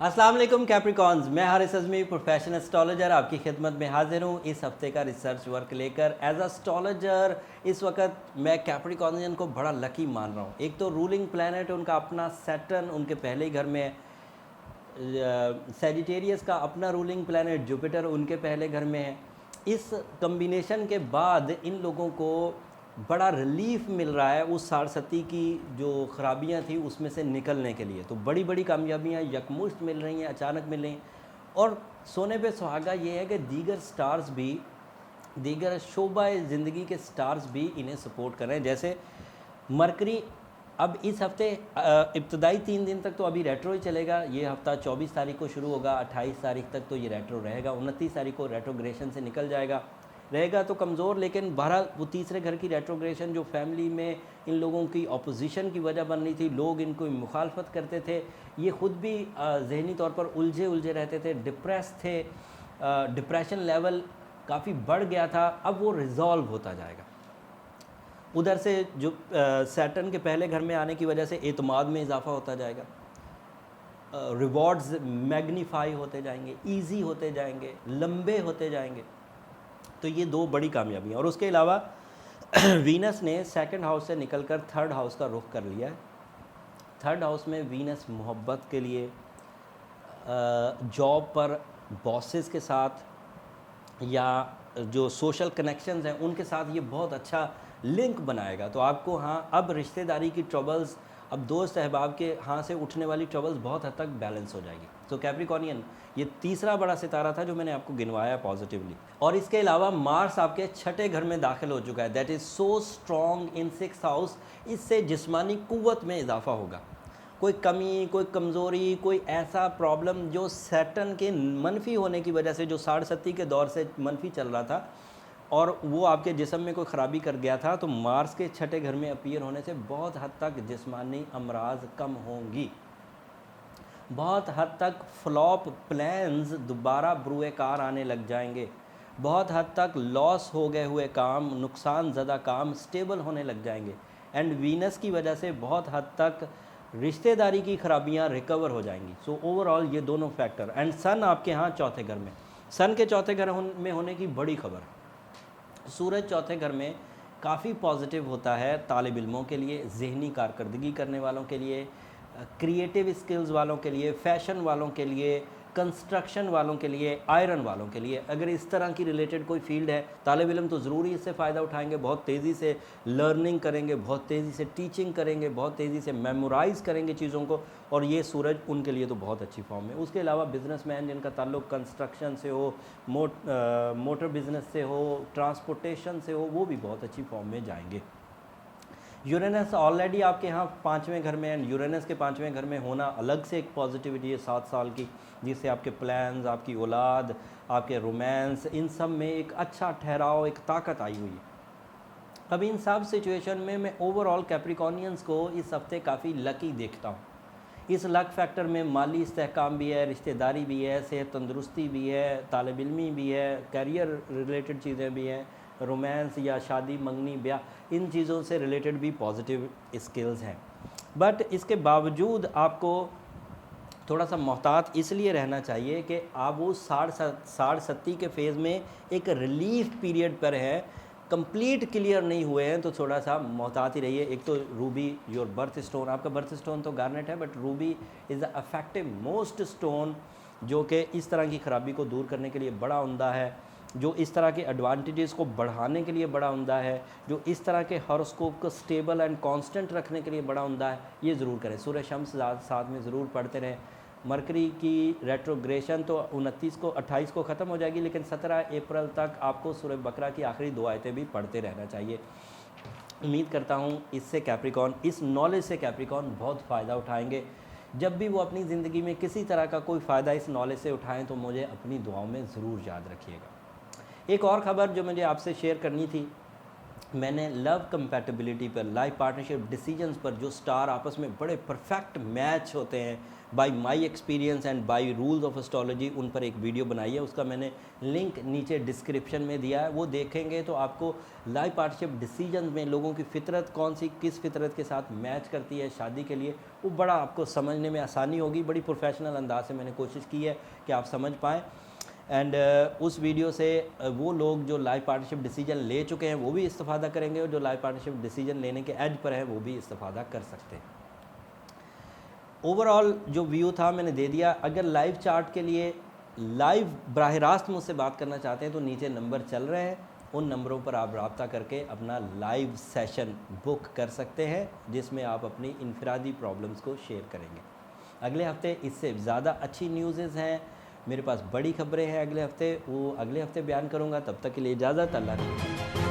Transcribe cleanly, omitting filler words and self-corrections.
अस्सलाम वालेकुम कैप्रिकॉन्स, मैं हारिस अज़मी प्रोफेशनल एस्ट्रोलॉजर आपकी खिदमत में हाजिर हूँ इस हफ्ते का रिसर्च वर्क लेकर। एज अ एस्ट्रोलॉजर इस वक्त मैं कैप्रिकॉनियन को बड़ा लकी मान रहा हूँ। एक तो रूलिंग प्लैनेट उनका अपना सैटर्न उनके पहले ही घर में है, सैजिटेरियस का अपना रूलिंग प्लैनेट जुपिटर उनके पहले घर में है। इस कम्बिनेशन के बाद इन लोगों को बड़ा रिलीफ मिल रहा है उस साढ़सती की जो ख़राबियाँ थी उसमें से निकलने के लिए। तो बड़ी बड़ी कामयाबियाँ यकमुश्त मिल रही हैं, अचानक मिल रही हैं। और सोने पे सुहागा ये है कि दीगर स्टार्स भी, दीगर शोबा ज़िंदगी के स्टार्स भी इन्हें सपोर्ट कर रहे हैं। जैसे मरकरी अब इस हफ्ते इब्तदाई 3 दिन तक तो अभी रेट्रो ही चलेगा। ये हफ्ता 24 तारीख को शुरू होगा, 28 तारीख तक तो ये रेट्रो रहेगा, 29 तारीख को रेट्रोग्रेशन से निकल जाएगा। रहेगा तो कमज़ोर, लेकिन बहरहाल वो तीसरे घर की रेट्रोग्रेशन जो फैमिली में इन लोगों की अपोजिशन की वजह बन रही थी, लोग इनको मुखालफत करते थे, ये ख़ुद भी जहनी तौर पर उलझे रहते थे, डिप्रेस थे, डिप्रेशन लेवल काफ़ी बढ़ गया था। अब वो रिज़ॉल्व होता जाएगा। उधर से जो सैटर्न के पहले घर में आने की वजह से एतमाद में इजाफा होता जाएगा, रिवॉर्ड्स मैग्नीफाई होते जाएंगे, ईजी होते जाएंगे, लंबे होते जाएंगे। तो ये दो बड़ी कामयाबियाँ। और उसके अलावा वीनस ने सेकंड हाउस से निकलकर थर्ड हाउस का रुख कर लिया है। थर्ड हाउस में वीनस मोहब्बत के लिए, जॉब पर बॉसेस के साथ या जो सोशल कनेक्शंस हैं उनके साथ ये बहुत अच्छा लिंक बनाएगा। तो आपको अब रिश्तेदारी की ट्रबल्स, अब दोस्त अहबाब के से उठने वाली ट्रबल्स बहुत हद तक बैलेंस हो जाएगी। तो कैप्रिकॉनियन ये तीसरा बड़ा सितारा था जो मैंने आपको गिनवाया पॉजिटिवली। और इसके अलावा मार्स आपके छठे घर में दाखिल हो चुका है, that is so strong in 6th house. इससे जिस्मानी कुव्वत में इजाफा होगा। कोई कमी, कोई कमज़ोरी, कोई ऐसा प्रॉब्लम जो सैटर्न के मनफी होने की वजह से, जो साढ़सती के दौर से मनफी चल रहा था और वो आपके जिस्म में कोई ख़राबी कर गया था, तो मार्स के छठे घर में अपीयर होने से बहुत हद तक जिस्मानी अमराज कम होंगी। बहुत हद तक फ्लॉप प्लान्स दोबारा ब्रुए कार आने लग जाएंगे। बहुत हद तक लॉस हो गए हुए काम, नुकसान ज़दा काम स्टेबल होने लग जाएंगे। एंड वीनस की वजह से बहुत हद तक रिश्तेदारी की खराबियां रिकवर हो जाएंगी। सो ओवरऑल ये दोनों फैक्टर। एंड सन आपके चौथे घर में, सन के चौथे घर में होने की बड़ी खबर। सूरज चौथे घर में काफ़ी पॉजिटिव होता है तालिब इल्मों के लिए, जहनी कारकर्दगी करने वालों के लिए, क्रिएटिव स्किल्स वालों के लिए, फैशन वालों के लिए, कंस्ट्रक्शन वालों के लिए, आयरन वालों के लिए। अगर इस तरह की रिलेटेड कोई फील्ड है, तालिब इल्म तो ज़रूरी इससे फ़ायदा उठाएंगे, बहुत तेज़ी से लर्निंग करेंगे, बहुत तेज़ी से टीचिंग करेंगे, बहुत तेज़ी से मेमोराइज़ करेंगे चीज़ों को, और ये सूरज उनके लिए तो बहुत अच्छी फॉर्म है। उसके अलावा बिजनेसमैन जिनका ताल्लुक कंस्ट्रक्शन से हो, मोटर बिज़नेस से हो, ट्रांसपोर्टेशन से हो, वो भी बहुत अच्छी फॉर्म में जाएंगे। यूरेनस ऑलरेडी आपके पाँचवें घर में, एंड यूरेनस के पाँचवें घर में होना अलग से एक पॉजिटिविटी है 7 साल की, जिससे आपके प्लान्स, आपकी औलाद, आपके रोमांस, इन सब में एक अच्छा ठहराव, एक ताकत आई हुई है। अब इन सब सिचुएशन में मैं ओवरऑल कैप्रिकॉनियंस को इस हफ्ते काफ़ी लकी देखता हूँ। इस लक फैक्टर में माली इस्तेहकाम भी है, रिश्तेदारी भी है, सेहत तंदुरुस्ती भी है, तालिब इल्मी भी है, करियर रिलेटेड चीज़ें भी हैं, रोमांस या शादी मंगनी ब्याह, इन चीज़ों से रिलेटेड भी पॉजिटिव स्किल्स हैं। बट इसके बावजूद आपको थोड़ा सा मोहतात इसलिए रहना चाहिए कि आप वो साढ़सती के फेज़ में एक रिलीफ पीरियड पर है, कंप्लीट क्लियर नहीं हुए हैं, तो थोड़ा सा मोहतात ही रहिए। एक तो रूबी योर बर्थ स्टोन, आपका बर्थ स्टोन तो गार्नेट है, but Ruby is the affective most stone, जो कि इस तरह की ख़राबी को दूर करने के लिए बड़ा उम्दा है, जो इस तरह के एडवांटेजेस को बढ़ाने के लिए बड़ा उम्दा है, जो इस तरह के हॉरोस्कोप को स्टेबल एंड कांस्टेंट रखने के लिए बड़ा उम्दा है। ये ज़रूर करें, सूरह शम्स साथ में ज़रूर पढ़ते रहें। मरकरी की रेट्रोग्रेशन तो 28 को ख़त्म हो जाएगी, लेकिन 17 अप्रैल तक आपको सूरह बकरा की आखिरी 2 आयतें भी पढ़ते रहना चाहिए। उम्मीद करता हूँ इससे कैप्रिकॉन, इस नॉलेज से कैप्रिकॉन बहुत फ़ायदा उठाएंगे। जब भी वो अपनी ज़िंदगी में किसी तरह का कोई फ़ायदा इस नॉलेज से उठाएं तो मुझे अपनी दुआओं में ज़रूर याद रखिएगा। एक और ख़बर जो मुझे आपसे शेयर करनी थी, मैंने लव कंपैटिबिलिटी पर, लाइफ पार्टनरशिप डिसीजंस पर, जो स्टार आपस में बड़े परफेक्ट मैच होते हैं by my experience and by rules of astrology, उन पर एक वीडियो बनाई है। उसका मैंने लिंक नीचे डिस्क्रिप्शन में दिया है। वो देखेंगे तो आपको लाइफ पार्टनरशिप डिसीजन में लोगों की फितरत कौन सी किस फितरत के साथ मैच करती है शादी के लिए, वो बड़ा आपको समझने में आसानी होगी। बड़ी प्रोफेशनल अंदाज से मैंने कोशिश की है कि आप समझ पाएँ। एंड उस वीडियो से वो लोग जो लाइफ पार्टनरशिप डिसीजन ले चुके हैं वो भी इस्तेफादा करेंगे, और जो लाइफ पार्टनरशिप डिसीजन लेने के एज पर हैं वो भी इस्तेफादा कर सकते हैं। ओवरऑल जो व्यू था मैंने दे दिया। अगर लाइव चार्ट के लिए लाइव बराह रास्त मुझसे बात करना चाहते हैं तो नीचे नंबर चल रहे हैं, उन नंबरों पर आप रब्ता करके अपना लाइव सेशन बुक कर सकते हैं, जिसमें आप अपनी इनफरादी प्रॉब्लम्स को शेयर करेंगे। अगले हफ्ते इससे ज़्यादा अच्छी न्यूज़ हैं, मेरे पास बड़ी खबरें हैं अगले हफ्ते, वो अगले हफ्ते बयान करूंगा। तब तक के लिए इजाज़त, अल्लाह हाफ़िज़।